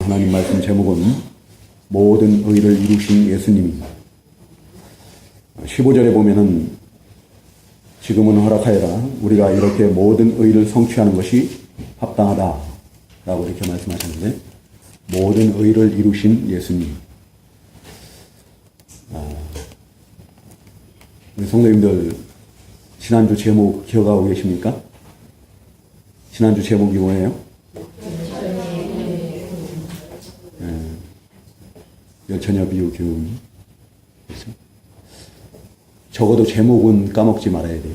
하나님 말씀 제목은 모든 의를 이루신 예수님입니다. 15절에 보면은 지금은 허락하여라 우리가 이렇게 모든 의를 성취하는 것이 합당하다 라고 이렇게 말씀하셨는데, 모든 의를 이루신 예수님. 우리 성도님들 지난주 제목 기억하고 계십니까? 지난주 제목이 뭐예요? 열처녀 비유 교훈. 그렇죠? 적어도 제목은 까먹지 말아야 돼요.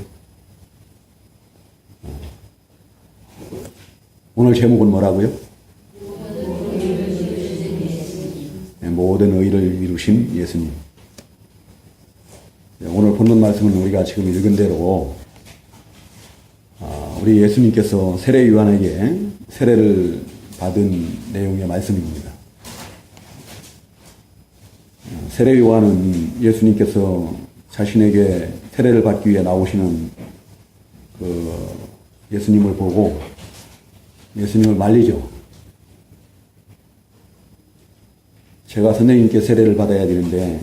오늘 제목은 뭐라고요? 모든 의를 이루신 예수님. 오늘 본문 말씀은 우리가 지금 읽은 대로 우리 예수님께서 세례 요한에게 세례를 받은 내용의 말씀입니다. 세례 요한은 예수님께서 자신에게 세례를 받기 위해 나오시는 그 예수님을 보고 예수님을 말리죠. 제가 선생님께 세례를 받아야 되는데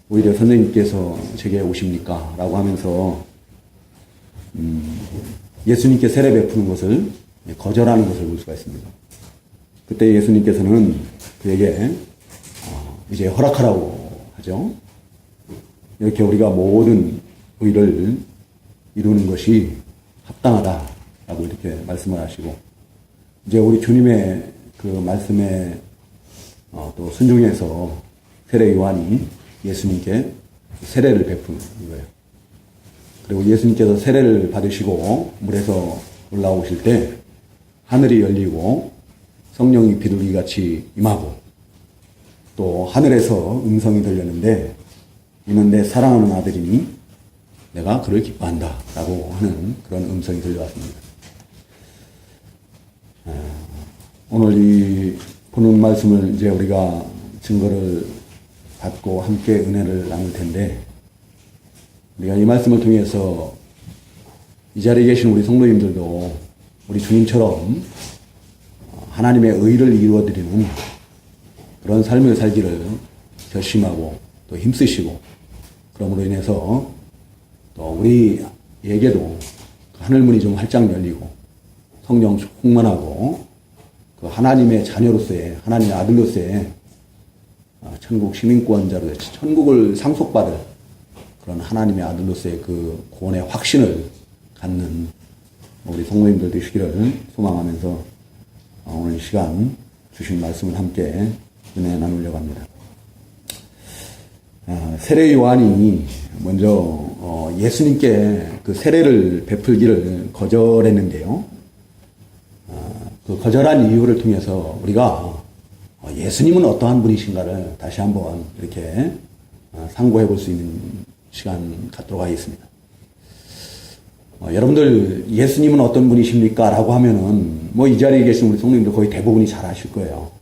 오히려 선생님께서 제게 오십니까? 라고 하면서 예수님께 세례 베푸는 것을 거절하는 것을 볼 수가 있습니다. 그때 예수님께서는 그에게 이제 허락하라고 하죠. 이렇게 우리가 모든 의를 이루는 것이 합당하다라고 이렇게 말씀을 하시고, 이제 우리 주님의 그 말씀에 또 순종해서 세례 요한이 예수님께 세례를 베푸는 거예요. 그리고 예수님께서 세례를 받으시고 물에서 올라오실 때 하늘이 열리고 성령이 비둘기같이 임하고, 또 하늘에서 음성이 들렸는데 이는 내 사랑하는 아들이니 내가 그를 기뻐한다 라고 하는 그런 음성이 들려왔습니다. 오늘 이 보는 말씀을 이제 우리가 증거를 받고 함께 은혜를 나눌 텐데, 우리가 이 말씀을 통해서 이 자리에 계신 우리 성도님들도 우리 주님처럼 하나님의 의를 이루어드리는 그런 삶을 살기를 결심하고 또 힘쓰시고, 그러므로 인해서 또 우리에게도 하늘문이 좀 활짝 열리고 성령 충만하고 그 하나님의 자녀로서의, 하나님의 아들로서의 천국 시민권자로 천국을 상속받을 그런 하나님의 아들로서의 그 구원의 확신을 갖는 우리 성도님들 되시기를 소망하면서 오늘 이 시간 주신 말씀을 함께 은혜 나누려고 합니다. 세례 요한이 먼저 예수님께 그 세례를 베풀기를 거절했는데요. 그 거절한 이유를 통해서 우리가 예수님은 어떠한 분이신가를 다시 한번 이렇게 상고해 볼 수 있는 시간 갖도록 하겠습니다. 여러분들 예수님은 어떤 분이십니까? 라고 하면은 뭐 이 자리에 계신 우리 성도님들 거의 대부분이 잘 아실 거예요.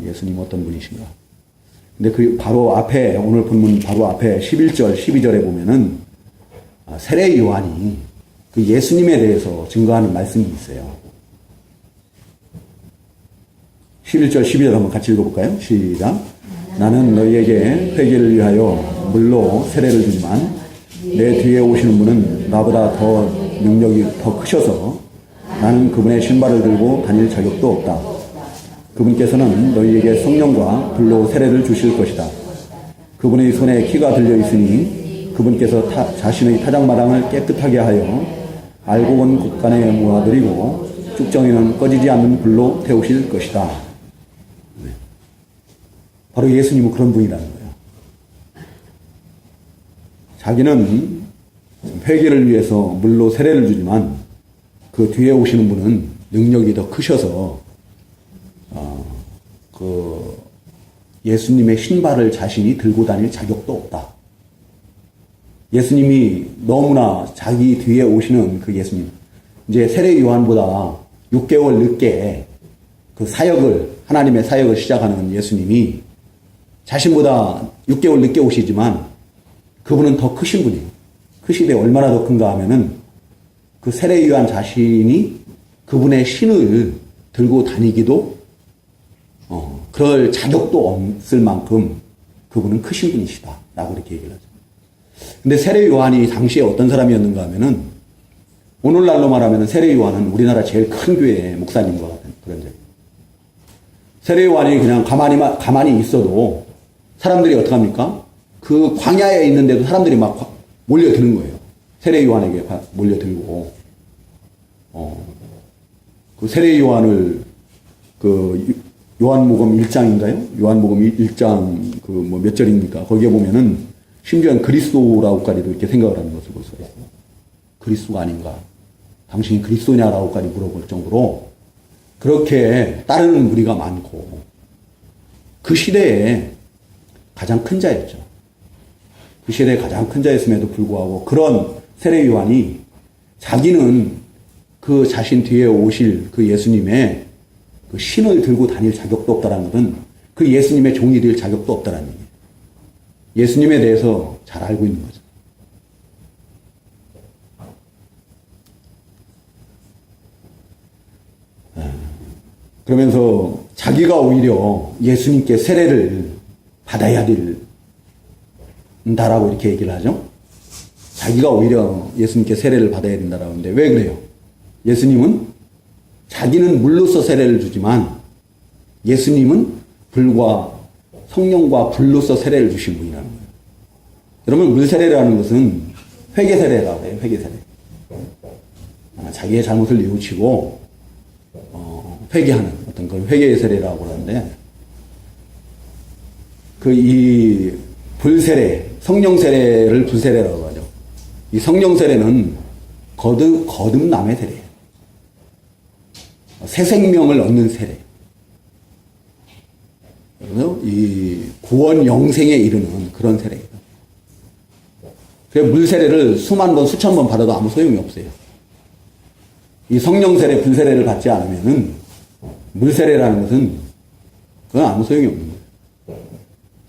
예수님 어떤 분이신가? 근데 그 바로 앞에, 오늘 본문 바로 앞에 11절, 12절에 보면은 세례 요한이 그 예수님에 대해서 증거하는 말씀이 있어요. 11절, 12절 한번 같이 읽어볼까요? 시작. 나는 너희에게 회개를 위하여 물로 세례를 주지만 내 뒤에 오시는 분은 나보다 더 능력이 더 크셔서 나는 그분의 신발을 들고 다닐 자격도 없다. 그분께서는 너희에게 성령과 불로 세례를 주실 것이다. 그분의 손에 키가 들려 있으니 그분께서 자신의 타작마당을 깨끗하게 하여 알곡은 곳간에 모아들이고 쭉정이는 꺼지지 않는 불로 태우실 것이다. 바로 예수님은 그런 분이라는 거예요. 자기는 회개를 위해서 물로 세례를 주지만 그 뒤에 오시는 분은 능력이 더 크셔서 그 예수님의 신발을 자신이 들고 다닐 자격도 없다. 예수님이 너무나 자기 뒤에 오시는 그 예수님, 이제 세례 요한보다 6개월 늦게 그 사역을, 하나님의 사역을 시작하는 예수님이 자신보다 6개월 늦게 오시지만 그분은 더 크신 분이에요. 크시되 얼마나 더 큰가 하면은 그 세례 요한 자신이 그분의 신을 들고 다니기도 그럴 자격도 없을 만큼 그분은 크신 분이시다. 라고 이렇게 얘기를 하죠. 근데 세례 요한이 당시에 어떤 사람이었는가 하면은, 오늘날로 말하면 세례 요한은 우리나라 제일 큰 교회의 목사님과 같은 그런 적이에요. 세례 요한이 그냥 가만히 있어도 사람들이 어떡합니까? 그 광야에 있는데도 사람들이 막 몰려드는 거예요. 세례 요한에게 몰려들고, 그 세례 요한을 요한복음 1장인가요? 요한복음 1장 몇 절입니까? 거기에 보면은 심지어는 그리스도라고까지도 이렇게 생각을 하는 것을 볼 수가 있어요. 그리스도가 아닌가? 당신이 그리스도냐라고까지 물어볼 정도로 그렇게 따르는 무리가 많고 그 시대에 가장 큰 자였죠. 그 시대에 가장 큰 자였음에도 불구하고 그런 세례 요한이 자기는 그 자신 뒤에 오실 그 예수님의 그 신을 들고 다닐 자격도 없다는 것은 그 예수님의 종이 될 자격도 없다는 얘기예요. 예수님에 대해서 잘 알고 있는 거죠. 그러면서 자기가 오히려 예수님께 세례를 받아야 된다라고 이렇게 얘기를 하죠. 자기가 오히려 예수님께 세례를 받아야 된다라고 하는데 왜 그래요? 예수님은 자기는 물로서 세례를 주지만 예수님은 불과 성령과 불로서 세례를 주신 분이라는 거예요. 여러분, 물세례라는 것은 회개세례라고 해요. 회개세례. 자기의 잘못을 뉘우치고 회개하는 어떤 걸 회개의 세례라고 하는데 이 불세례, 성령세례를 불세례라고 하죠. 이 성령세례는 거듭남의 세례예요. 새 생명을 얻는 세례. 그래서 이 구원 영생에 이르는 그런 세례예요. 그래서 물세례를 수만 번, 수천 번 받아도 아무 소용이 없어요. 이 성령세례, 불세례를 받지 않으면은 물세례라는 것은 그건 아무 소용이 없는 거예요.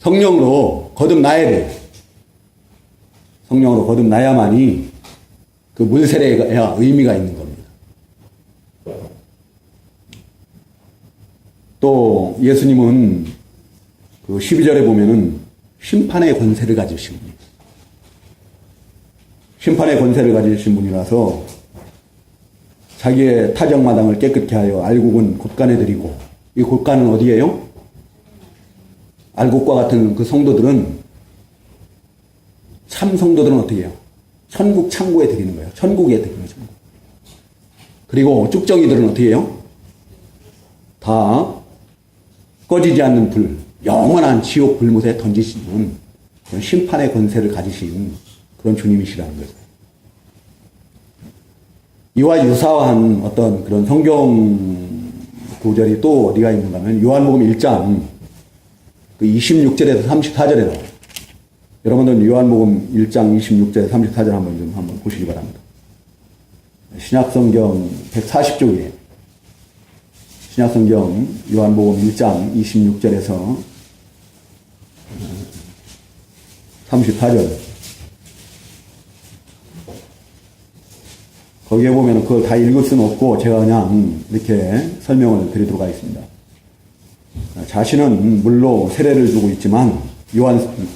성령으로 거듭나야 돼요. 성령으로 거듭나야만이 그 물세례가 의미가 있는 겁니다. 또 예수님은 그 12절에 보면은 심판의 권세를 가지신 분이에요. 심판의 권세를 가지신 분이라서 자기의 타작마당을 깨끗게 하여 알곡은 곳간에 드리고, 이 곳간은 어디예요? 알곡과 같은 그 성도들은, 참 성도들은 어떻게 해요? 천국 창고에 드리는 거예요. 천국에 드리는 거예요. 천국. 그리고 쭉정이들은 어떻게 해요? 다 꺼지지 않는 불, 영원한 지옥 불못에 던지시는 그런 심판의 권세를 가지신 그런 주님이시라는 거죠. 이와 유사한 어떤 그런 성경 구절이 또 어디가 있는가 하면 요한복음 1장 그 26절에서 34절에 나와요. 여러분들은 요한복음 1장 26절에서 34절 한번 보시기 바랍니다. 신약성경 140쪽에 신약성경 요한복음 1장 26절에서 34절 거기에 보면 그걸 다 읽을 수는 없고 제가 그냥 이렇게 설명을 드리도록 하겠습니다. 자신은 물로 세례를 주고 있지만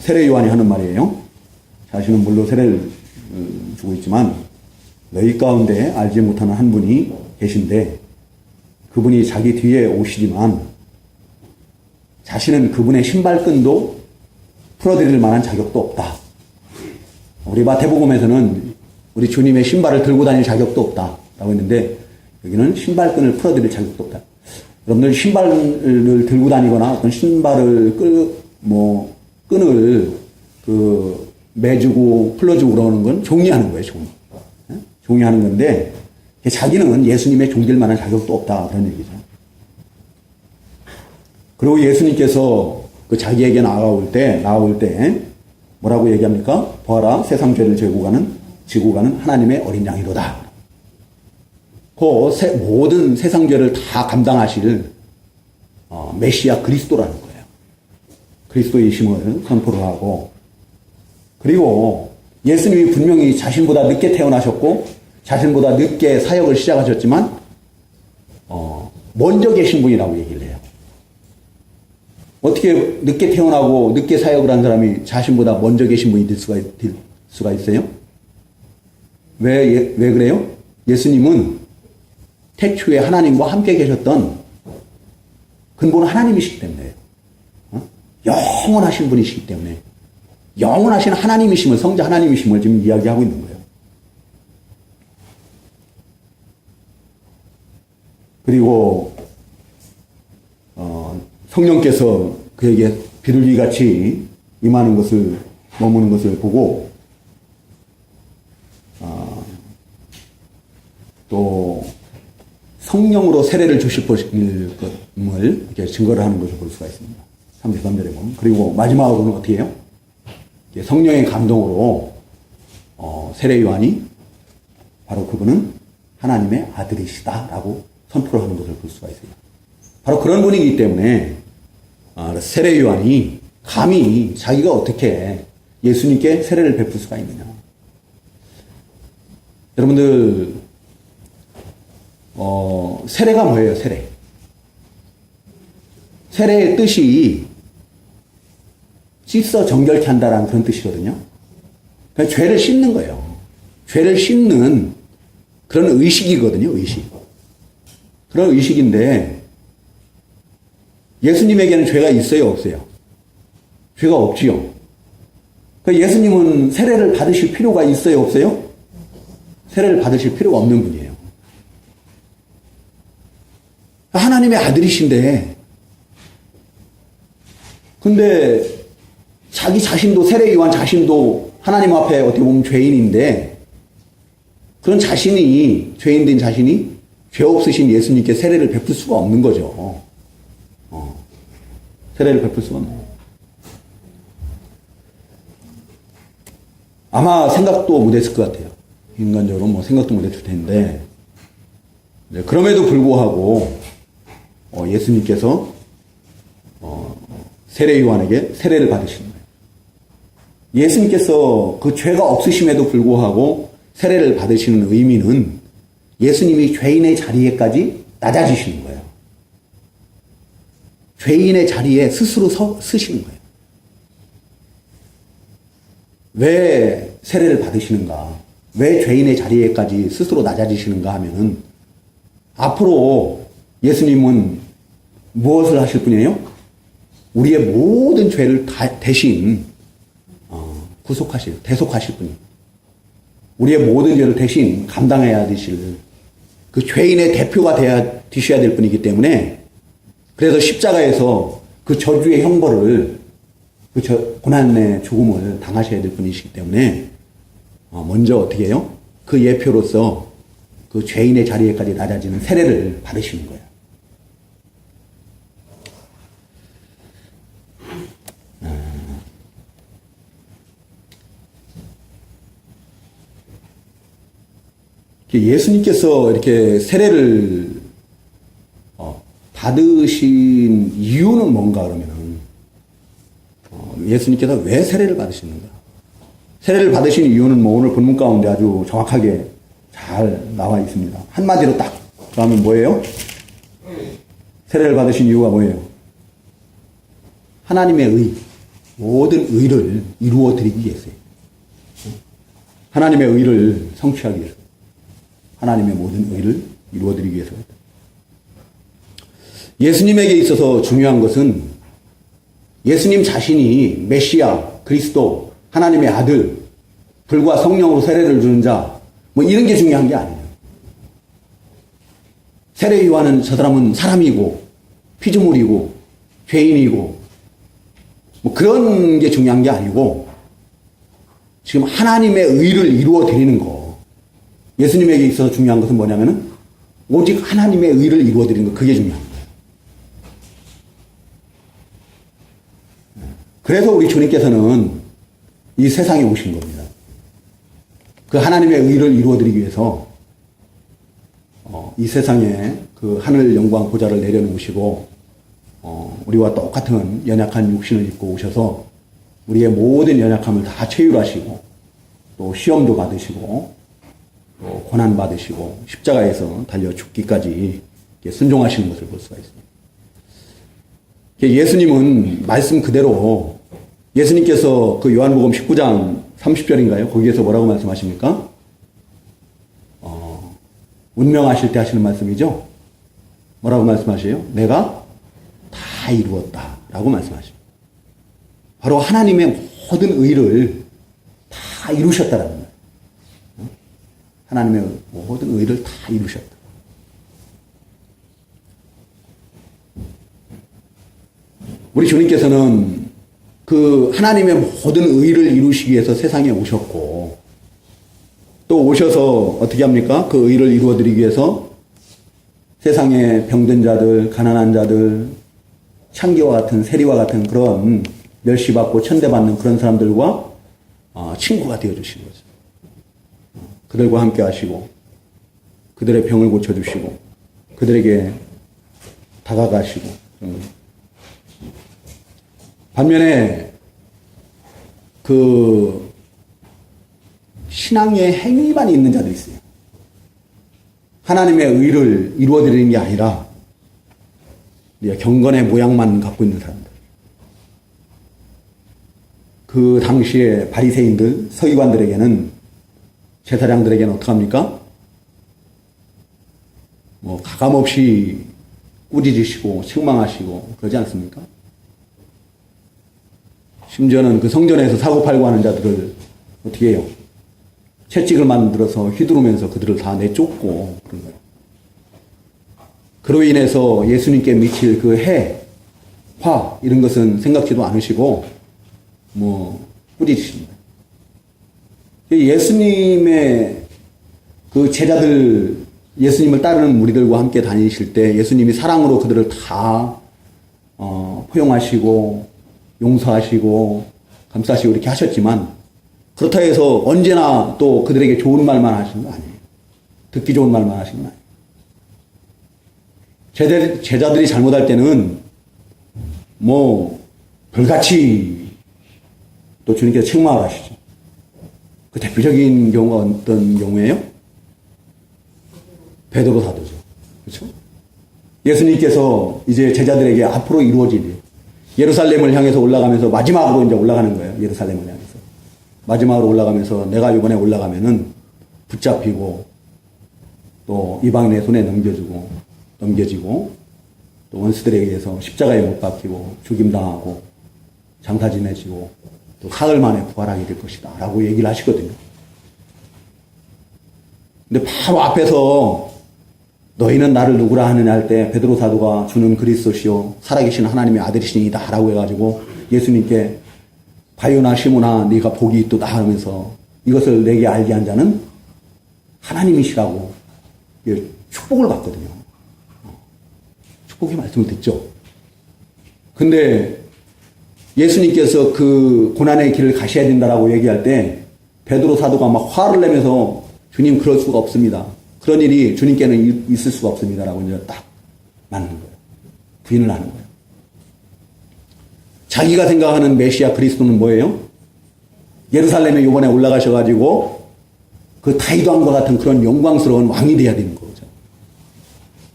세례 요한이 하는 말이에요. 자신은 물로 세례를 주고 있지만 너희 가운데 알지 못하는 한 분이 계신데 그분이 자기 뒤에 오시지만 자신은 그분의 신발끈도 풀어드릴 만한 자격도 없다. 우리 마태복음에서는 우리 주님의 신발을 들고 다닐 자격도 없다 라고 했는데 여기는 신발끈을 풀어드릴 자격도 없다. 여러분들 신발을 들고 다니거나 어떤 신발을 끈을 매주고 풀어주고 그러는 건 종이하는 거예요. 종이하는 건데 자기는 예수님의 종될 만한 자격도 없다 그런 얘기죠. 그리고 예수님께서 그 자기에게 나아올 때 뭐라고 얘기합니까? 보아라, 세상 죄를 지고 가는 하나님의 어린 양이로다. 모든 세상 죄를 다 감당하실 메시아 그리스도라는 거예요. 그리스도이심을 선포를 하고, 그리고 예수님이 분명히 자신보다 늦게 태어나셨고 자신보다 늦게 사역을 시작하셨지만 먼저 계신 분이라고 얘기를 해요. 어떻게 늦게 태어나고 늦게 사역을 한 사람이 자신보다 먼저 계신 분이 될 수가 있어요? 왜 그래요? 예수님은 태초에 하나님과 함께 계셨던 근본 하나님이시기 때문에요. 영원하신 분이시기 때문에 영원하신 하나님이심을, 성자 하나님이심을 지금 이야기하고 있는 거예요. 그리고 성령께서 그에게 비둘기같이 임하는 것을, 머무는 것을 보고 또 성령으로 세례를 주실 것임을 이렇게 증거를 하는 것을 볼 수가 있습니다. 33절에 보면. 그리고 마지막으로는 어떻게 해요? 성령의 감동으로 세례 요한이 바로 그분은 하나님의 아들이시다라고 선포를 하는 것을 볼 수가 있어요. 바로 그런 분이기 때문에 세례 요한이 감히 자기가 어떻게 예수님께 세례를 베풀 수가 있느냐. 여러분들 세례가 뭐예요? 세례. 세례의 뜻이 씻어 정결케 한다라는 그런 뜻이거든요. 그러니까 죄를 씻는 거예요. 죄를 씻는 그런 의식이거든요. 의식. 그런 의식인데 예수님에게는 죄가 있어요? 없어요? 죄가 없지요. 그러니까 예수님은 세례를 받으실 필요가 있어요? 없어요? 세례를 받으실 필요가 없는 분이에요. 하나님의 아들이신데 근데 자기 자신도, 세례 요한 자신도 하나님 앞에 어떻게 보면 죄인인데 그런 자신이, 죄인된 자신이 죄 없으신 예수님께 세례를 베풀 수가 없는 거죠. 세례를 베풀 수가 없는 거예요. 아마 생각도 못했을 것 같아요. 인간적으로 뭐 생각도 못했을 텐데 그럼에도 불구하고 예수님께서 세례 요한에게 세례를 받으시는 거예요. 예수님께서 그 죄가 없으심에도 불구하고 세례를 받으시는 의미는 예수님이 죄인의 자리에까지 낮아지시는 거예요. 죄인의 자리에 스스로 서시는 거예요. 왜 세례를 받으시는가? 왜 죄인의 자리에까지 스스로 낮아지시는가 하면은 앞으로 예수님은 무엇을 하실 분이에요? 우리의 모든 죄를 대신 대속하실 분이. 우리의 모든 죄를 대신 감당해야 되실 그 죄인의 대표가 되셔야 될 분이기 때문에 그래서 십자가에서 그 저주의 형벌을, 그 고난의 죽음을 당하셔야 될 분이시기 때문에 먼저 어떻게 해요? 그 예표로서 그 죄인의 자리에까지 낮아지는 세례를 받으시는 거예요. 예수님께서 이렇게 세례를 받으신 이유는 뭔가 그러면은 예수님께서 왜 세례를 받으시는가? 세례를 받으신 이유는 뭐 오늘 본문 가운데 아주 정확하게 잘 나와 있습니다. 한마디로 딱 그러면 뭐예요? 세례를 받으신 이유가 뭐예요? 하나님의 의, 모든 의를 이루어 드리기 위해서요. 하나님의 의를 성취하기 위해서. 하나님의 모든 의를 이루어드리기 위해서입니다. 예수님에게 있어서 중요한 것은 예수님 자신이 메시아, 그리스도, 하나님의 아들, 불과 성령으로 세례를 주는 자, 뭐 이런 게 중요한 게 아니에요. 세례 요한은 저 사람은 사람이고, 피조물이고, 죄인이고, 뭐 그런 게 중요한 게 아니고, 지금 하나님의 의를 이루어 드리는 거. 예수님에게 있어서 중요한 것은 뭐냐면은 오직 하나님의 의를 이루어드리는 것, 그게 중요한 거예요. 그래서 우리 주님께서는 이 세상에 오신 겁니다. 그 하나님의 의를 이루어드리기 위해서 이 세상에 그 하늘 영광 보좌를 내려놓으시고 우리와 똑같은 연약한 육신을 입고 오셔서 우리의 모든 연약함을 다 체휼하시고 또 시험도 받으시고 또 고난 받으시고 십자가에서 달려 죽기까지 순종하시는 것을 볼 수가 있습니다. 예수님은 말씀 그대로 예수님께서 그 요한복음 19장 30절인가요? 거기에서 뭐라고 말씀하십니까? 운명하실 때 하시는 말씀이죠? 뭐라고 말씀하세요? 내가 다 이루었다. 라고 말씀하십니다. 바로 하나님의 모든 의를 다 이루셨다라는 거예요. 하나님의 모든 의를 다 이루셨다. 우리 주님께서는 그 하나님의 모든 의를 이루시기 위해서 세상에 오셨고, 또 오셔서 어떻게 합니까? 그 의를 이루어드리기 위해서 세상에 병든 자들, 가난한 자들, 창기와 같은, 세리와 같은 그런 멸시받고 천대받는 그런 사람들과 친구가 되어주신 거죠. 그들과 함께 하시고, 그들의 병을 고쳐주시고, 그들에게 다가가시고. 반면에 그 신앙의 행위만 있는 자들이 있어요. 하나님의 의를 이루어드리는 게 아니라 경건의 모양만 갖고 있는 사람들. 그 당시에 바리새인들, 서기관들에게는, 제사장들에게는 어떡합니까? 가감없이 꾸짖으시고 책망하시고 그러지 않습니까? 심지어는 그 성전에서 사고팔고 하는 자들을 어떻게 해요? 채찍을 만들어서 휘두르면서 그들을 다 내쫓고 그런 거예요. 그로 인해서 예수님께 미칠 그 해, 화 이런 것은 생각지도 않으시고 꾸짖으십니다. 예수님의 그 제자들, 예수님을 따르는 무리들과 함께 다니실 때 예수님이 사랑으로 그들을 다 포용하시고 용서하시고 감싸시고 이렇게 하셨지만, 그렇다 해서 언제나 또 그들에게 좋은 말만 하시는 거 아니에요. 듣기 좋은 말만 하시는 거 아니에요. 제자들이 잘못할 때는 불같이 또 주님께서 책망을 하시죠. 그 대표적인 경우가 어떤 경우예요? 베드로 사도죠. 그렇죠? 예수님께서 이제 제자들에게 앞으로 이루어질 일, 예루살렘을 향해서 올라가면서 마지막으로 이제 올라가는 거예요. 예루살렘을 향해서. 마지막으로 올라가면서 내가 이번에 올라가면은 붙잡히고 또 이방인의 손에 넘겨지고 또 원수들에 의해서 십자가에 못 박히고 죽임당하고 장사 지내지고 또 사흘 만에 부활하게 될 것이다. 라고 얘기를 하시거든요. 근데 바로 앞에서 너희는 나를 누구라 하느냐 할 때 베드로 사도가 주는 그리스도시요 살아계신 하나님의 아들이시니이다 라고 해가지고 예수님께 바요나 시모나 네가 복이 있도다 하면서 이것을 내게 알게 한 자는 하나님이시라고 축복을 받거든요. 축복의 말씀을 듣죠. 근데 예수님께서 그 고난의 길을 가셔야 된다라고 얘기할 때 베드로 사도가 막 화를 내면서 주님 그럴 수가 없습니다. 그런 일이 주님께는 있을 수가 없습니다라고 이제 딱 맞는 거예요. 부인을 하는 거예요. 자기가 생각하는 메시아 그리스도는 뭐예요? 예루살렘에 이번에 올라가셔가지고 그 다윗 왕과 같은 그런 영광스러운 왕이 돼야 되는 거죠.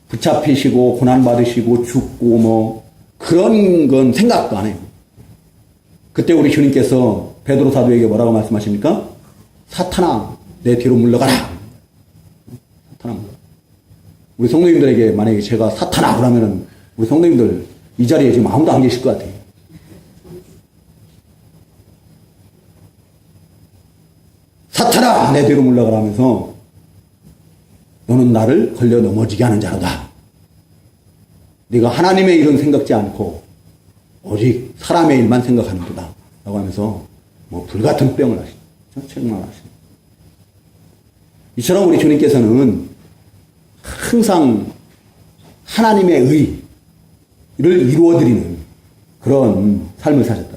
붙잡히시고 고난받으시고 죽고 그런 건 생각도 안 해요. 그때 우리 주님께서 베드로 사도에게 뭐라고 말씀하십니까? 사탄아 내 뒤로 물러가라. 사탄아. 우리 성도님들에게 만약에 제가 사탄아 그러면은 우리 성도님들 이 자리에 지금 아무도 안 계실 것 같아요. 사탄아 내 뒤로 물러가라 하면서 너는 나를 걸려 넘어지게 하는 자로다. 네가 하나님의 일은 생각지 않고 오직 사람의 일만 생각하는도다. 라고 하면서 불같은 병을 하시죠. 책망을 하시죠. 이처럼 우리 주님께서는 항상 하나님의 의를 이루어드리는 그런 삶을 사셨다.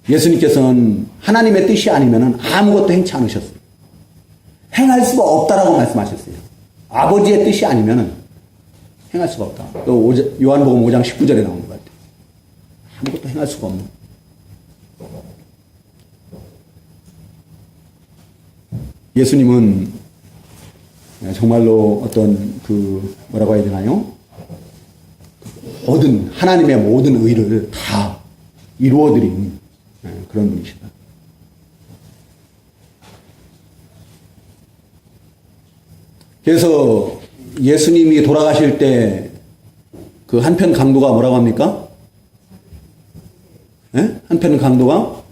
예수님께서는 하나님의 뜻이 아니면 아무것도 행치 않으셨어요. 행할 수가 없다라고 말씀하셨어요. 아버지의 뜻이 아니면 행할 수가 없다. 또 요한복음 5장 19절에 나오는 것 같아요. 아무것도 행할 수가 없는. 예수님은 정말로 어떤 뭐라고 해야 되나요? 모든 하나님의 모든 의를 다 이루어드린 그런 분이시다. 그래서 예수님이 돌아가실 때 그 한편 강도가 뭐라고 합니까? 예? 한편 강도가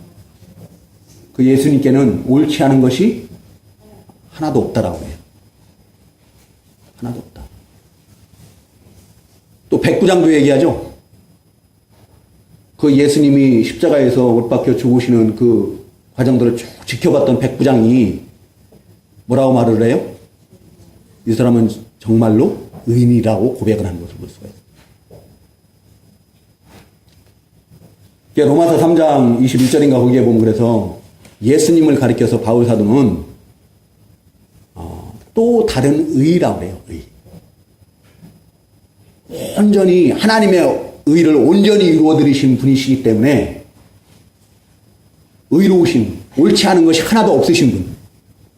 그 예수님께는 옳지 않은 것이 하나도 없다라고 해요. 하나도 없다. 또 백부장도 얘기하죠. 그 예수님이 십자가에서 못 박혀 죽으시는 그 과정들을 쭉 지켜봤던 백부장이 뭐라고 말을 해요? 이 사람은 정말로 의인이라고 고백을 하는 것을 볼 수가 있어요. 로마서 3장 21절인가 거기에 보면 그래서 예수님을 가리켜서 바울 사도는 또 다른 의라고 그래요. 의. 온전히 하나님의 의를 온전히 이루어드리신 분이시기 때문에 의로우신, 옳지 않은 것이 하나도 없으신 분.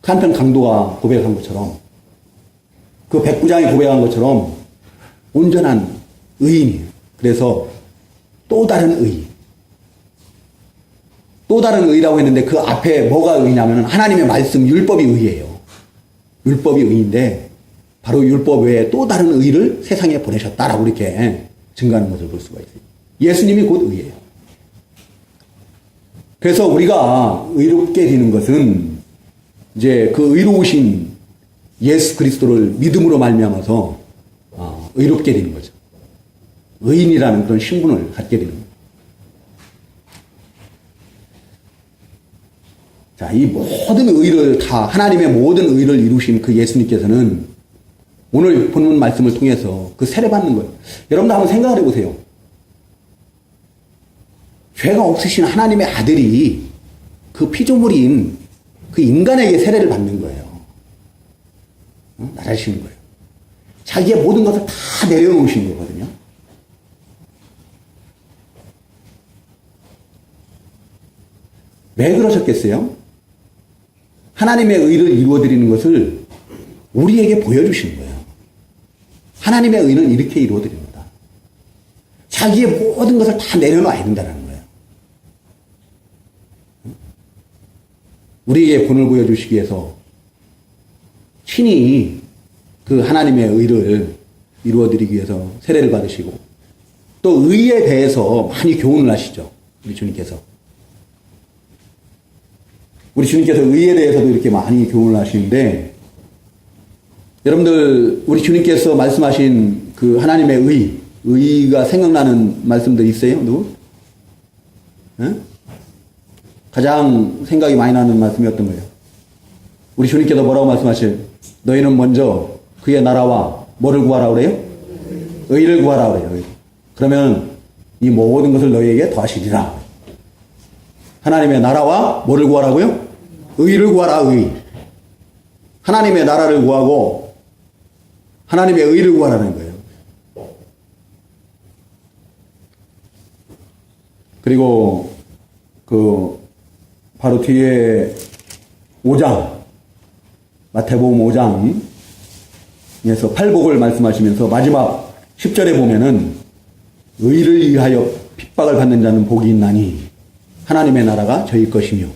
그 한편 강도가 고백한 것처럼, 그 백부장이 고백한 것처럼 온전한 의인이에요. 그래서 또 다른 의. 또 다른 의라고 했는데 그 앞에 뭐가 의냐면 하나님의 말씀, 율법이 의예요. 율법이 의인데 바로 율법 외에 또 다른 의를 세상에 보내셨다라고 이렇게 증거하는 것을 볼 수가 있어요. 예수님이 곧 의예요. 그래서 우리가 의롭게 되는 것은 이제 그 의로우신 예수 그리스도를 믿음으로 말미암아서 의롭게 되는 거죠. 의인이라는 그런 신분을 갖게 되는 거예요. 자, 이 모든 의를 다 하나님의 모든 의를 이루신 그 예수님께서는 오늘 본문 말씀을 통해서 그 세례받는 거예요. 여러분도 한번 생각을 해보세요. 죄가 없으신 하나님의 아들이 그 피조물인 그 인간에게 세례를 받는 거예요. 나라시는 거예요. 자기의 모든 것을 다 내려놓으신 거거든요. 왜 그러셨겠어요? 하나님의 의를 이루어드리는 것을 우리에게 보여주시는 거예요. 하나님의 의는 이렇게 이루어드립니다. 자기의 모든 것을 다 내려놔야 된다는 거예요. 우리에게 본을 보여주시기 위해서 친히 그 하나님의 의를 이루어드리기 위해서 세례를 받으시고 또 의에 대해서 많이 교훈을 하시죠. 우리 주님께서. 우리 주님께서 의에 대해서도 이렇게 많이 교훈을 하시는데 여러분들 우리 주님께서 말씀하신 그 하나님의 의가 생각나는 말씀들 있어요? 누구? 네? 가장 생각이 많이 나는 말씀이 어떤 거예요? 우리 주님께서 뭐라고 말씀하실? 너희는 먼저 그의 나라와 뭐를 구하라 그래요? 의를 구하라 그래요. 그러면 이 모든 것을 너희에게 더하시리라. 하나님의 나라와 뭐를 구하라고요? 의를 구하라, 의. 하나님의 나라를 구하고 하나님의 의를 구하라는 거예요. 그리고 그 바로 뒤에 5장 마태복음 5장에서 팔복을 말씀하시면서 마지막 10절에 보면은 의를 위하여 핍박을 받는 자는 복이 있나니 하나님의 나라가 저희 것이며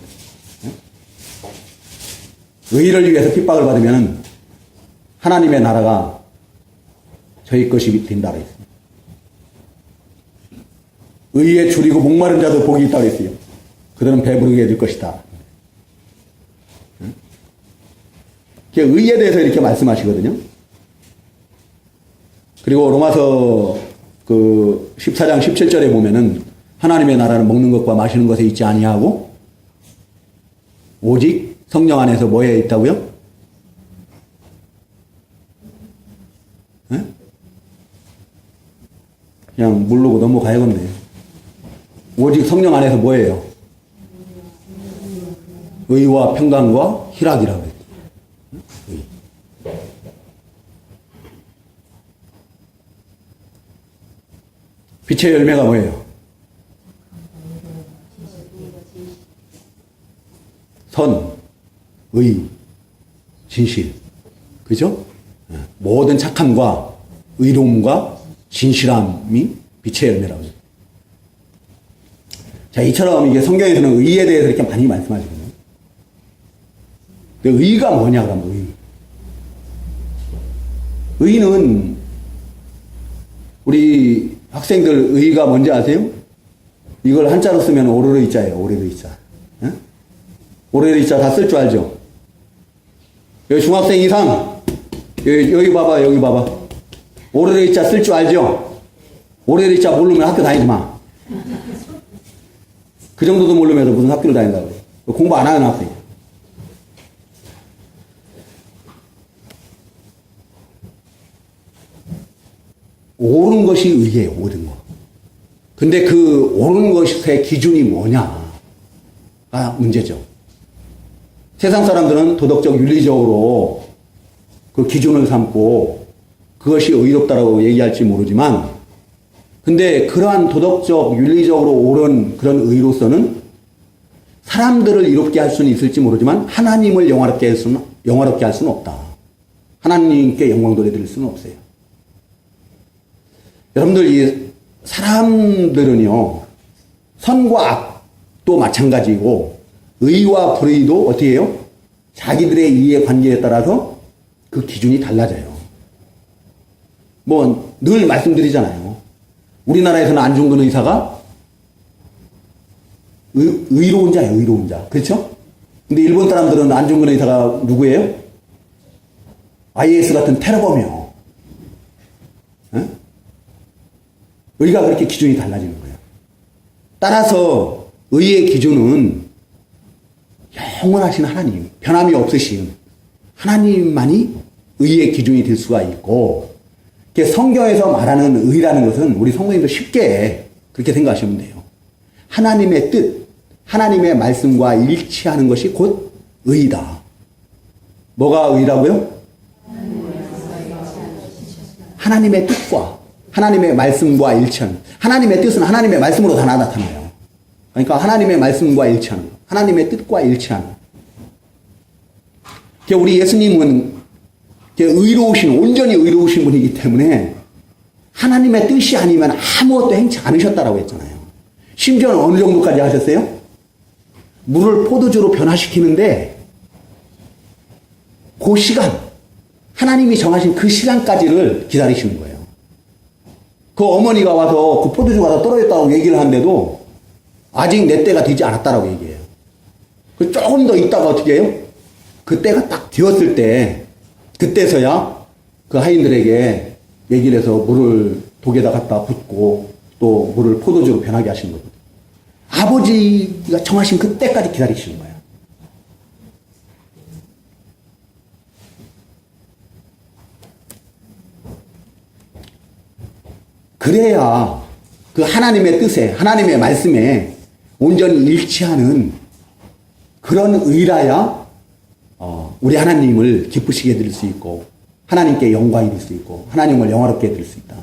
의를 위해서 핍박을 받으면 하나님의 나라가 저희 것이 된다고 했습니다. 의에 줄이고 목마른 자도 복이 있다고 했어요. 그들은 배부르게 될 것이다. 의에 대해서 이렇게 말씀하시거든요. 그리고 로마서 그 14장 17절에 보면은 하나님의 나라는 먹는 것과 마시는 것에 있지 아니하고 오직 성령 안에서 뭐에 있다고요? 네? 그냥 모르고 넘어가야겠네. 오직 성령 안에서 뭐예요? 의와 평강과 희락이라고 해요. 빛의 열매가 뭐예요? 선, 의, 진실. 그죠? 모든 착함과 의로움과 진실함이 빛의 열매라고. 자, 이처럼 이게 성경에서는 의에 대해서 이렇게 많이 말씀하시거든요. 근데 의가 뭐냐, 그러면 의는 우리 학생들 의가 뭔지 아세요? 이걸 한자로 쓰면 오르르 이자예요. 오르르 이자. 예? 오르르 이자 다 쓸 줄 알죠? 여기 중학생 이상 여기 봐봐, 여기 봐봐. 오르르 이자 쓸 줄 알죠? 오르르 이자 모르면 학교 다니지 마. 그 정도도 모르면서 무슨 학교를 다닌다고 그래. 공부 안 하는 학생. 옳은 것이 의예요, 옳은 거. 근데 그 옳은 것의 기준이 뭐냐가 문제죠. 세상 사람들은 도덕적, 윤리적으로 그 기준을 삼고 그것이 의롭다라고 얘기할지 모르지만, 근데 그러한 도덕적, 윤리적으로 옳은 그런 의로서는 사람들을 이롭게 할 수는 있을지 모르지만 하나님을 영화롭게 할 수는 없다. 하나님께 영광 돌려드릴 수는 없어요. 여러분들, 이 사람들은요, 선과 악도 마찬가지고, 의와 불의도 어떻게 해요? 자기들의 이해 관계에 따라서 그 기준이 달라져요. 뭐, 늘 말씀드리잖아요. 우리나라에서는 안중근 의사가 의로운 자예요, 의로운 자. 그렇죠? 근데 일본 사람들은 안중근 의사가 누구예요? IS 같은 테러범이요. 에? 의가 그렇게 기준이 달라지는 거예요. 따라서 의의 기준은 영원하신 하나님, 변함이 없으신 하나님만이 의의 기준이 될 수가 있고, 성경에서 말하는 의라는 것은 우리 성도님도 쉽게 그렇게 생각하시면 돼요. 하나님의 뜻, 하나님의 말씀과 일치하는 것이 곧 의다. 뭐가 의라고요? 하나님의 뜻과 하나님의 말씀과 일치하는. 하나님의 뜻은 하나님의 말씀으로 다 나타나요. 그러니까 하나님의 말씀과 일치하는 것, 하나님의 뜻과 일치하는 것. 우리 예수님은 의로우신, 온전히 의로우신 분이기 때문에 하나님의 뜻이 아니면 아무것도 행치 않으셨다라고 했잖아요. 심지어는 어느 정도까지 하셨어요? 물을 포도주로 변화시키는데 그 시간, 하나님이 정하신 그 시간까지를 기다리시는 거예요. 그 어머니가 와서 그 포도주가 다 떨어졌다고 얘기를 하는데도 아직 내 때가 되지 않았다라고 얘기해요. 조금 더 있다가 어떻게 해요? 그 때가 딱 되었을 때, 그때서야 그 하인들에게 얘기를 해서 물을 독에다 갖다 붓고 또 물을 포도주로 변하게 하시는 거거든요. 아버지가 정하신 그 때까지 기다리시는 거예요. 그래야 그 하나님의 뜻에, 하나님의 말씀에 온전히 일치하는 그런 의라야 우리 하나님을 기쁘시게 해드릴 수 있고, 하나님께 영광이 될 수 있고, 하나님을 영화롭게 해드릴 수 있다.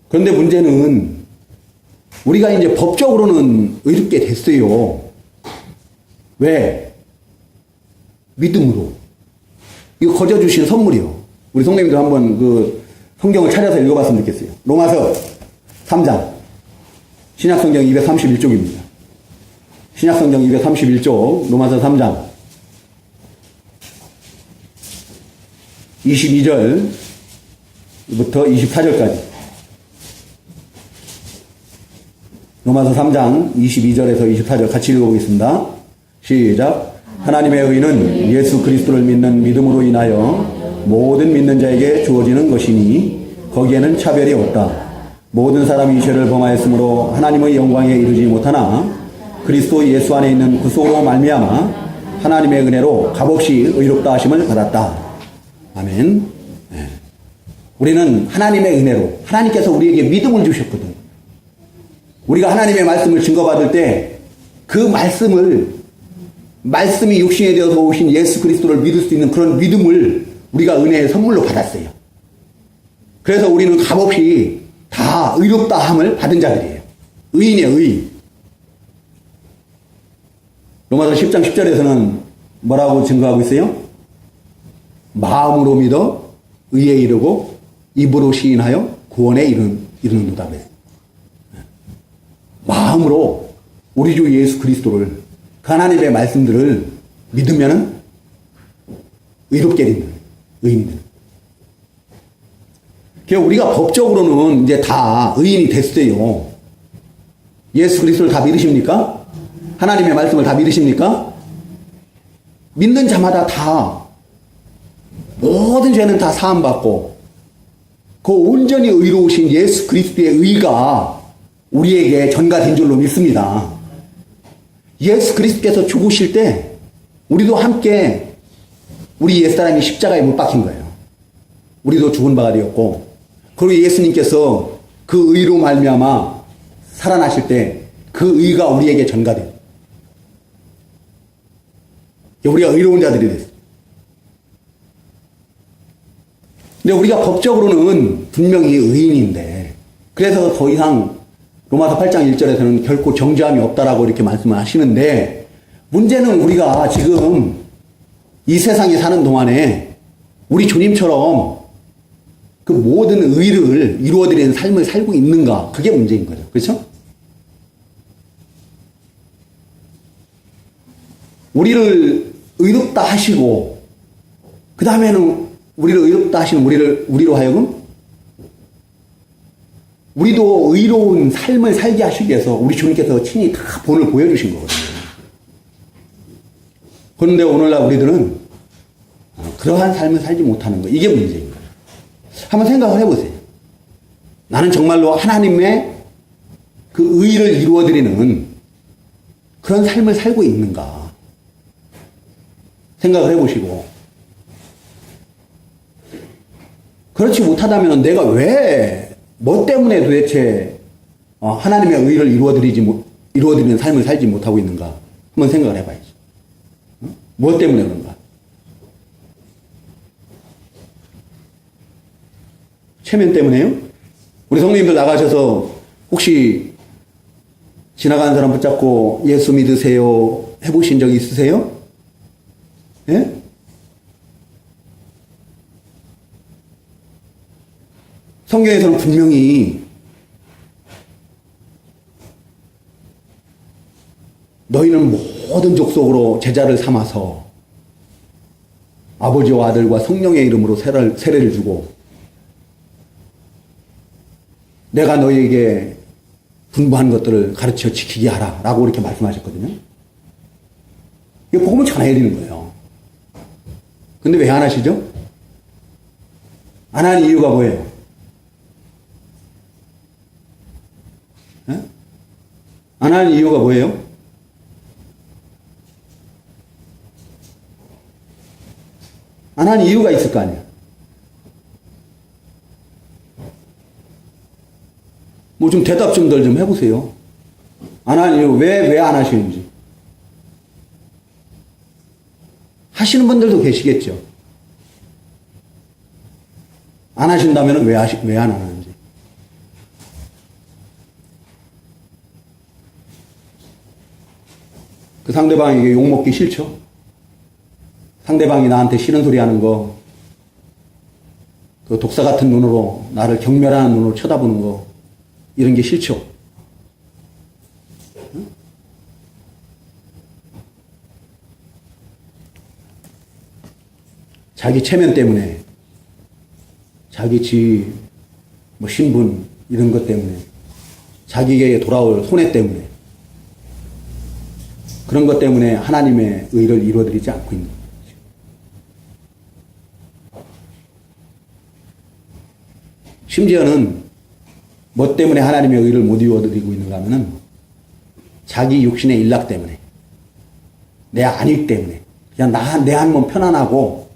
그런데 문제는 우리가 이제 법적으로는 의롭게 됐어요. 왜? 믿음으로. 이거 거저 주신 선물이요. 우리 성도님들 한번 그 성경을 찾아서 읽어봤으면 좋겠어요. 로마서 3장. 신약성경 231쪽입니다. 신약성경 231쪽, 로마서 3장. 22절부터 24절까지. 로마서 3장 22절에서 24절 같이 읽어보겠습니다. 시작. 하나님의 의는 예수 그리스도를 믿는 믿음으로 인하여 모든 믿는 자에게 주어지는 것이니 거기에는 차별이 없다. 모든 사람이 죄를 범하였으므로 하나님의 영광에 이르지 못하나 그리스도 예수 안에 있는 구속으로 말미암아 하나님의 은혜로 값없이 의롭다 하심을 받았다. 아멘. 네. 우리는 하나님의 은혜로, 하나님께서 우리에게 믿음을 주셨거든. 우리가 하나님의 말씀을 증거받을 때 그 말씀이 육신이 되어서 오신 예수 그리스도를 믿을 수 있는 그런 믿음을 우리가 은혜의 선물로 받았어요. 그래서 우리는 값없이 다 의롭다 함을 받은 자들이에요. 의인이에요, 의인. 로마서 10장 10절에서는 뭐라고 증거하고 있어요? 마음으로 믿어 의에 이르고 입으로 시인하여 구원에 이르는도다 그래요. 마음으로 우리 주 예수 그리스도를 그 하나님의 말씀들을 믿으면 의롭게 되는 의인들. 그러니까 우리가 법적으로는 이제 다 의인이 됐어요. 예수 그리스도를 다 믿으십니까? 하나님의 말씀을 다 믿으십니까? 믿는 자마다 다 모든 죄는 다 사함받고 그 온전히 의로우신 예수 그리스도의 의가 우리에게 전가된 줄로 믿습니다. 예수 그리스도께서 죽으실 때 우리도 함께 우리 옛사람이 십자가에 못 박힌 거예요. 우리도 죽은 바가 되었고 그리고 예수님께서 그 의로 말미암아 살아나실 때 그 의가 우리에게 전가돼요. 우리가 의로운 자들이 됐어요. 근데 우리가 법적으로는 분명히 의인인데 그래서 더 이상 로마서 8장 1절에서는 결코 정죄함이 없다라고 이렇게 말씀을 하시는데 문제는 우리가 지금 이 세상에 사는 동안에 우리 주님처럼 그 모든 의를 이루어드리는 삶을 살고 있는가 그게 문제인 거죠. 그렇죠? 우리를 의롭다 하시고 그 다음에는 우리를 의롭다 하시는 우리로 하여금 우리도 의로운 삶을 살게 하시기 위해서 우리 주님께서 친히 다 본을 보여주신 거거든요. 그런데 오늘날 우리들은 그러한 삶을 살지 못하는 거 이게 문제인 거예요. 한번 생각을 해보세요. 나는 정말로 하나님의 그 의를 이루어드리는 그런 삶을 살고 있는가 생각을 해보시고 그렇지 못하다면 내가 뭐 때문에 도대체 하나님의 의를 이루어드리는 삶을 살지 못하고 있는가 한번 생각을 해봐야지. 뭐 때문에 그런가? 체면 때문에요? 우리 성도님들 나가셔서 혹시 지나가는 사람 붙잡고 예수 믿으세요 해보신 적 있으세요? 예? 성경에서는 분명히 너희는 모든 족속으로 제자를 삼아서 아버지와 아들과 성령의 이름으로 세례를 주고 내가 너희에게 분부한 것들을 가르쳐 지키게 하라 라고 이렇게 말씀하셨거든요. 이거 복음을 전해야 되는 거예요. 근데 왜 안 하시죠? 안 하는 이유가 뭐예요? 예? 안 하는 이유가 뭐예요? 안 하는 이유가 있을 거 아니에요. 뭐 좀 대답 좀들 좀 해보세요. 안 하는 이유, 왜 안 하시는지. 하시는 분들도 계시겠죠. 안 하신다면 왜 안 하는지. 그 상대방에게 욕먹기 싫죠? 상대방이 나한테 싫은 소리 하는 거, 그 독사 같은 눈으로, 나를 경멸하는 눈으로 쳐다보는 거, 이런 게 싫죠? 자기 체면 때문에, 자기 지위, 신분, 이런 것 때문에, 자기에게 돌아올 손해 때문에, 그런 것 때문에 하나님의 의를 이루어드리지 않고 있는 거죠. 심지어는 뭐 때문에 하나님의 의를 못 이루어드리고 있는가 하면은 자기 육신의 일락 때문에, 내 안위 때문에, 그냥 내 한 몸 편안하고,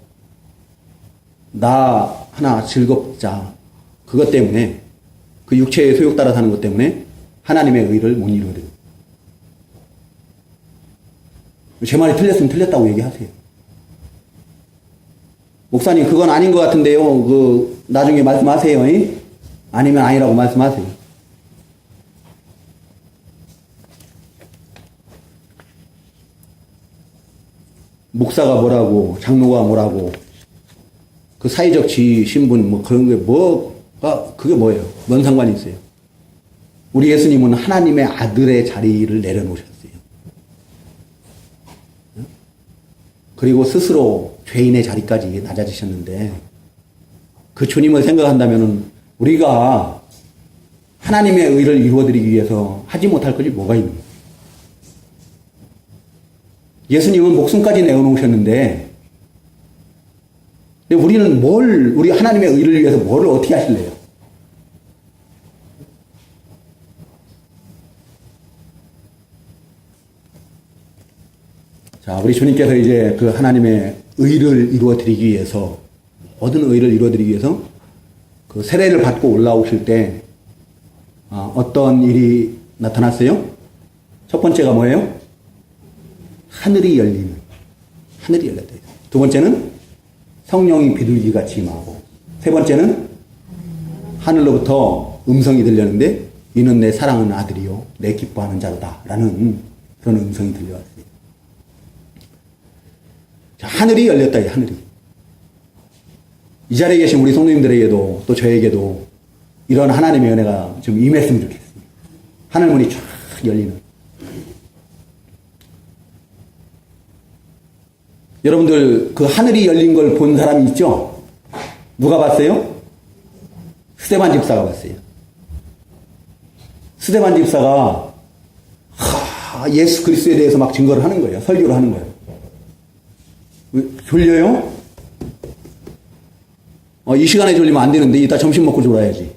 나 하나 즐겁자, 그것 때문에, 그 육체의 소욕 따라 사는 것 때문에 하나님의 의를 못 이루어드려요. 제 말이 틀렸으면 틀렸다고 얘기하세요. 목사님, 그건 아닌 것 같은데요. 나중에 말씀하세요. 이? 아니면 아니라고 말씀하세요. 목사가 뭐라고, 장로가 뭐라고, 그 사회적 지위, 신분, 뭐 그런 게 그게 뭐예요? 뭔 상관이 있어요? 우리 예수님은 하나님의 아들의 자리를 내려놓으셨어요. 그리고 스스로 죄인의 자리까지 낮아지셨는데, 그 주님을 생각한다면 우리가 하나님의 의를 이루어드리기 위해서 하지 못할 것이 뭐가 있는 거예요? 예수님은 목숨까지 내어놓으셨는데, 우리는 우리 하나님의 의를 위해서 뭐를 어떻게 하실래요? 자, 우리 주님께서 이제 그 하나님의 의를 이루어드리기 위해서, 모든 의를 이루어드리기 위해서 그 세례를 받고 올라오실 때, 어떤 일이 나타났어요? 첫 번째가 뭐예요? 하늘이 열렸다. 두 번째는 성령이 비둘기같이 임하고, 세 번째는 하늘로부터 음성이 들렸는데, 이는 내 사랑하는 아들이요 내 기뻐하는 자로다 라는 그런 음성이 들려왔어요. 자, 하늘이 열렸다. 하늘이. 이 자리에 계신 우리 성도님들에게도 또 저에게도 이런 하나님의 은혜가 좀 임했으면 좋겠습니다. 하늘문이 쫙 열리는. 여러분들 그 하늘이 열린 걸 본 사람이 있죠? 누가 봤어요? 스데반 집사가 봤어요. 스데반 집사가 예수 그리스도에 대해서 막 증거를 하는 거예요. 설교를 하는 거예요. 졸려요? 이 시간에 졸리면 안 되는데 이따 점심 먹고 졸아야지.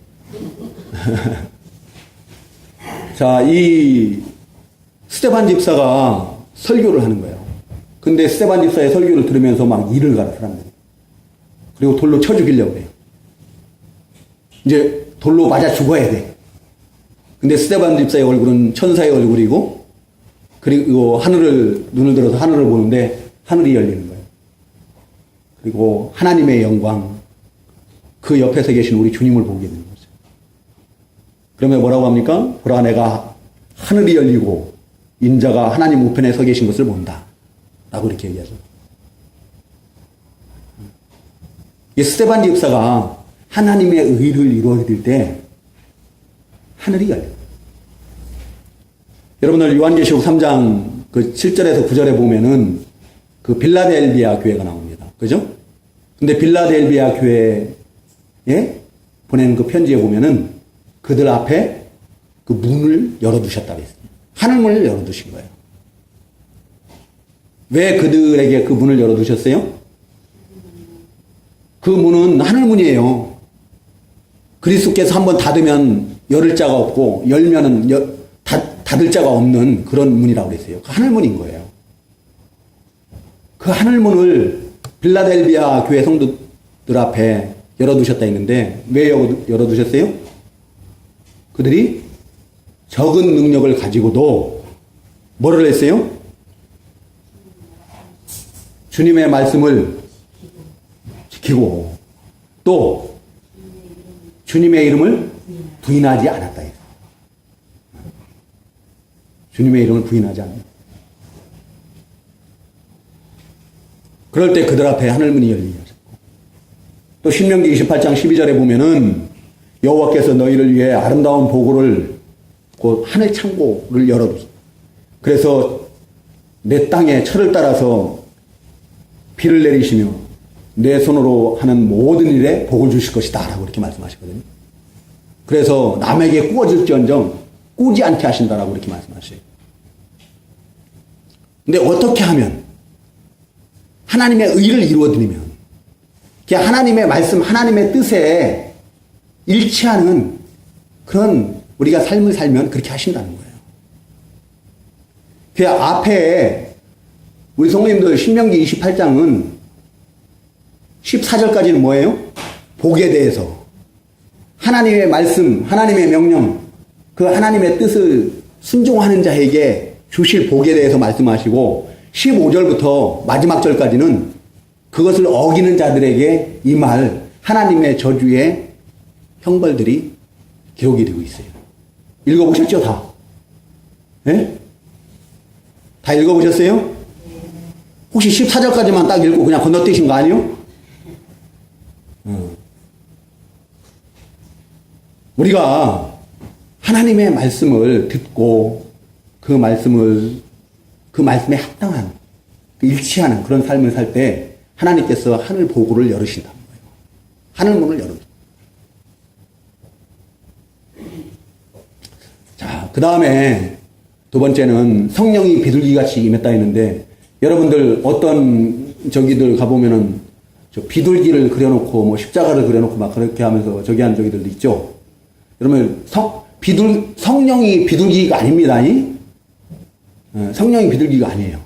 자, 이 스데반 집사가 설교를 하는 거예요. 근데 스데반 집사의 설교를 들으면서 막 이를 갈아, 사람들이. 그리고 돌로 쳐 죽이려고 해요. 이제 돌로 맞아 죽어야 돼. 근데 스데반 집사의 얼굴은 천사의 얼굴이고, 그리고 눈을 들어서 하늘을 보는데 하늘이 열리는 거예요. 그리고 하나님의 영광, 그 옆에서 계신 우리 주님을 보게 되는 거죠. 그러면 뭐라고 합니까? 보라, 내가 하늘이 열리고 인자가 하나님 우편에 서 계신 것을 본다 라고 이렇게 얘기하죠. 이 스데반 집사가 하나님의 의를 이루어드릴 때 하늘이 열려요. 여러분들 요한계시록 3장 그 7절에서 9절에 보면은 그 빌라델비아 교회가 나옵니다. 그죠? 근데 빌라델비아 교회에 보내는 그 편지에 보면은 그들 앞에 그 문을 열어두셨다고 했어요. 하늘문을 열어두신 거예요. 왜 그들에게 그 문을 열어두셨어요? 그 문은 하늘문이에요. 그리스도께서 한번 닫으면 열을 자가 없고, 열면은 닫을 자가 없는 그런 문이라고 그랬어요. 그 하늘문인 거예요. 그 하늘문을 빌라델비아 교회 성도들 앞에 열어두셨다 했는데, 왜 열어두셨어요? 그들이 적은 능력을 가지고도 뭐를 했어요? 주님의 말씀을 지키고 또 주님의 이름을 부인하지 않았다. 주님의 이름을 부인하지 않는다. 그럴 때 그들 앞에 하늘문이 열리게 하셨고, 또 신명기 28장 12절에 보면은 여호와께서 너희를 위해 아름다운 보고를, 곧 하늘 창고를 열어두셨다. 그래서 내 땅에 철을 따라서 비를 내리시며 내 손으로 하는 모든 일에 복을 주실 것이다 라고 이렇게 말씀하시거든요. 그래서 남에게 꾸어질지언정 꾸지 않게 하신다라고 이렇게 말씀하셔요. 근데 어떻게 하면 하나님의 의를 이루어드리면, 하나님의 말씀, 하나님의 뜻에 일치하는 그런 우리가 삶을 살면 그렇게 하신다는 거예요. 그 앞에 우리 성도님들 신명기 28장은 14절까지는 뭐예요? 복에 대해서, 하나님의 말씀, 하나님의 명령, 그 하나님의 뜻을 순종하는 자에게 주실 복에 대해서 말씀하시고, 15절부터 마지막 절까지는 그것을 어기는 자들에게 임할 하나님의 저주의 형벌들이 기록이 되고 있어요. 읽어보셨죠, 다? 네? 다 읽어보셨어요? 혹시 14절까지만 딱 읽고 그냥 건너뛰신 거 아니에요? 우리가 하나님의 말씀을 듣고 그 말씀에 합당한, 일치하는 그런 삶을 살 때 하나님께서 하늘 보고를 열으신다. 하늘 문을 열어줍니다. 자, 그 다음에 두 번째는 성령이 비둘기같이 임했다 했는데, 여러분들 어떤 저기들 가보면은 저 비둘기를 그려놓고 뭐 십자가를 그려놓고 막 그렇게 하면서 저기 하는 저기들도 있죠. 여러분 성령이 비둘기가 아닙니다. 성령이 비둘기가 아니에요.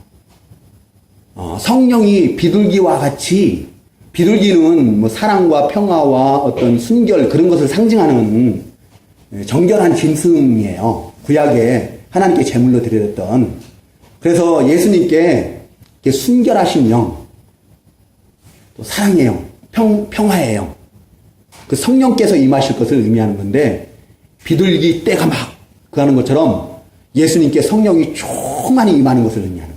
성령이 비둘기와 같이, 비둘기는 뭐 사랑과 평화와 어떤 순결 그런 것을 상징하는 정결한 짐승이에요. 구약에 하나님께 제물로 드렸던. 그래서 예수님께 순결하신 영, 또 사랑의 영, 평화의 영, 그 성령께서 임하실 것을 의미하는 건데, 비둘기 떼가 막 그 하는 것처럼 예수님께 성령이 충만히 임하는 것을 의미하는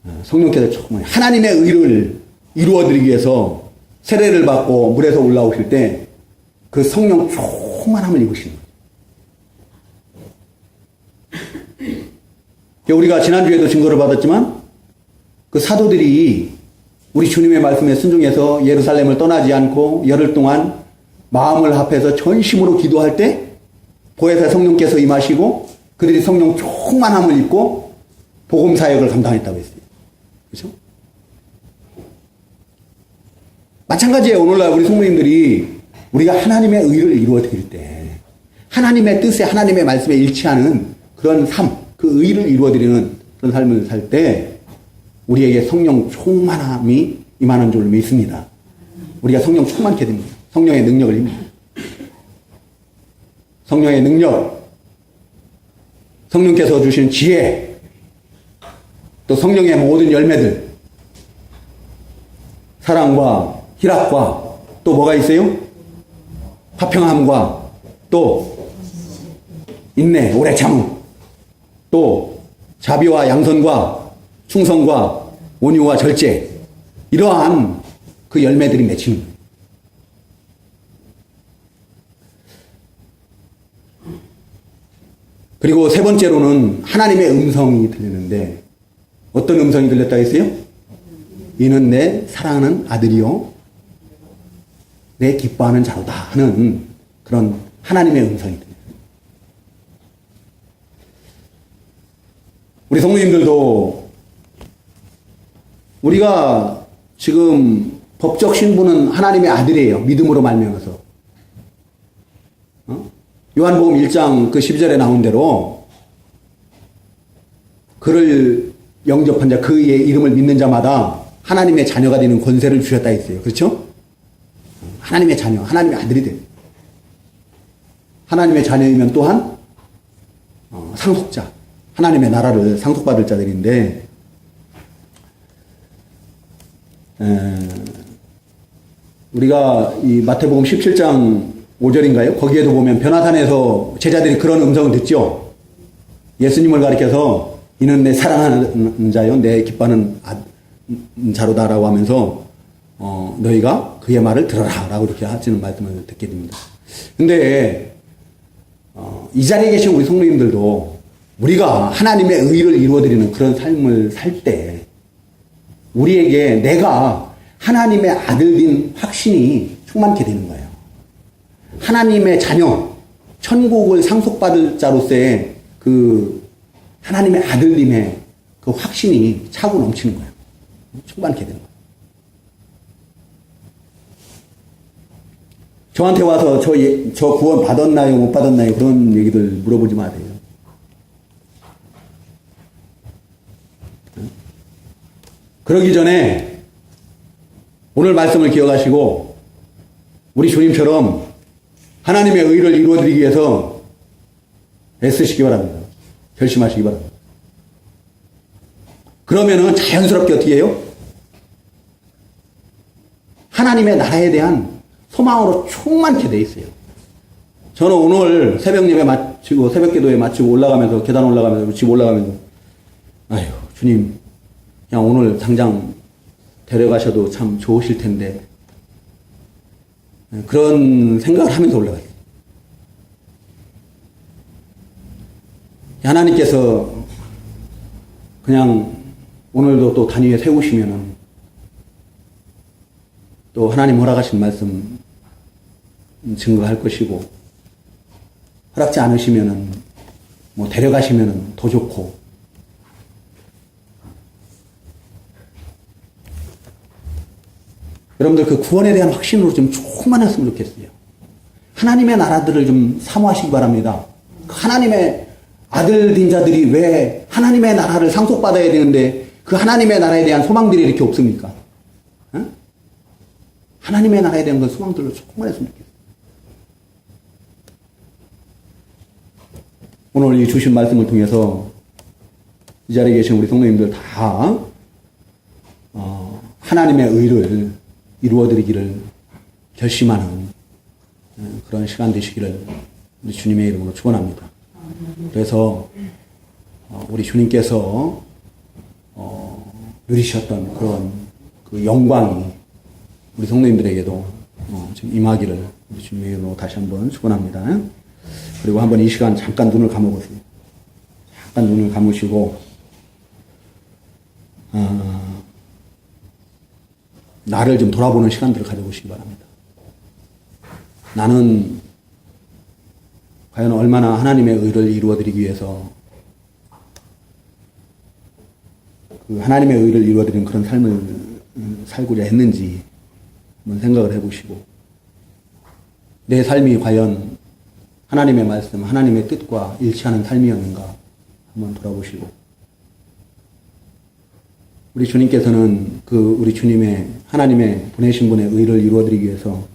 거예요. 성령께서 충만히 하나님의 의를 이루어드리기 위해서 세례를 받고 물에서 올라오실 때 그 성령 충만함을 입으시는 거예요. 우리가 지난주에도 증거를 받았지만 그 사도들이 우리 주님의 말씀에 순종해서 예루살렘을 떠나지 않고 열흘 동안 마음을 합해서 전심으로 기도할 때 보혜사 성령께서 임하시고 그들이 성령 충만함을 입고 복음 사역을 감당했다고 했어요. 그렇죠? 마찬가지예요. 오늘날 우리 성도님들이 우리가 하나님의 의를 이루어 드릴 때, 하나님의 뜻에, 하나님의 말씀에 일치하는 그런 삶, 그 의를 이루어 드리는 그런 삶을 살 때 우리에게 성령 충만함이 임하는 줄 믿습니다. 우리가 성령 충만케 됩니다. 성령의 능력을 입니다. 성령의 능력, 성령께서 주신 지혜, 또 성령의 모든 열매들, 사랑과 희락과 또 뭐가 있어요? 화평함과 또 인내, 오래 참음, 또 자비와 양선과 충성과 온유와 절제, 이러한 그 열매들이 맺히는 거예요. 그리고 세 번째로는 하나님의 음성이 들리는데, 어떤 음성이 들렸다 했어요? 이는 내 사랑하는 아들이요 내 기뻐하는 자로다 하는 그런 하나님의 음성이 들려요. 우리 성도님들도 우리가 지금 법적 신분은 하나님의 아들이에요. 믿음으로 말미암아서. 요한복음 1장 그 12절에 나온 대로 그를 영접한 자, 그의 이름을 믿는 자마다 하나님의 자녀가 되는 권세를 주셨다 했어요. 그렇죠? 하나님의 자녀, 하나님의 아들이 돼요. 하나님의 자녀이면 또한 상속자, 하나님의 나라를 상속받을 자들인데, 우리가 이 마태복음 17장 5절인가요? 거기에도 보면 변화산에서 제자들이 그런 음성을 듣죠. 예수님을 가리켜서 이는 내 사랑하는 자요, 내 기뻐하는 자로다라고 하면서 너희가 그의 말을 들어라 라고 이렇게 하시는 말씀을 듣게 됩니다. 근데 이 자리에 계신 우리 성도님들도 우리가 하나님의 의를 이루어드리는 그런 삶을 살 때 우리에게 내가 하나님의 아들인 확신이 충만케 되는 거예요. 하나님의 자녀, 천국을 상속받을 자로서의 그 하나님의 아들님의 그 확신이 차고 넘치는 거예요. 충만케 되는 거예요. 저한테 와서 저 구원 받았나요? 못 받았나요? 그런 얘기들 물어보지 마세요. 그러기 전에 오늘 말씀을 기억하시고 우리 주님처럼 하나님의 의를 이루어드리기 위해서 애쓰시기 바랍니다. 결심하시기 바랍니다. 그러면은 자연스럽게 어떻게 해요? 하나님의 나라에 대한 소망으로 충만케 돼 있어요. 저는 오늘 새벽 예배 마치고 새벽 기도에 마치고 올라가면서 계단 올라가면서 집 올라가면서 아유 주님 그냥 오늘 당장 데려가셔도 참 좋으실 텐데 그런 생각을 하면서 올라가요. 하나님께서 그냥 오늘도 또 단위에 세우시면은 또 하나님 허락하신 말씀 증거할 것이고, 허락지 않으시면은 뭐 데려가시면은 더 좋고, 여러분들 그 구원에 대한 확신으로 좀 충만했으면 좋겠어요. 하나님의 나라들을 좀 사모하시기 바랍니다. 하나님의 아들된 자들이 왜 하나님의 나라를 상속받아야 되는데 그 하나님의 나라에 대한 소망들이 이렇게 없습니까? 어? 하나님의 나라에 대한 그 소망들로 충만했으면 좋겠어요. 오늘 이 주신 말씀을 통해서 이 자리에 계신 우리 성도님들 다 하나님의 의를 이루어드리기를 결심하는 그런 시간 되시기를 우리 주님의 이름으로 축원합니다. 그래서 우리 주님께서 누리셨던 그런 그 영광이 우리 성도님들에게도 지금 임하기를 우리 주님의 이름으로 다시 한번 축원합니다. 그리고 한번 이 시간 잠깐 눈을 감아보세요. 잠깐 눈을 감으시고 나를 좀 돌아보는 시간들을 가져보시기 바랍니다. 나는 과연 얼마나 하나님의 의를 이루어드리기 위해서 그 하나님의 의를 이루어드리는 그런 삶을 살고자 했는지 한번 생각을 해보시고, 내 삶이 과연 하나님의 말씀, 하나님의 뜻과 일치하는 삶이었는가 한번 돌아보시고, 우리 주님께서는 그 우리 주님의 하나님의 보내신 분의 의를 이루어드리기 위해서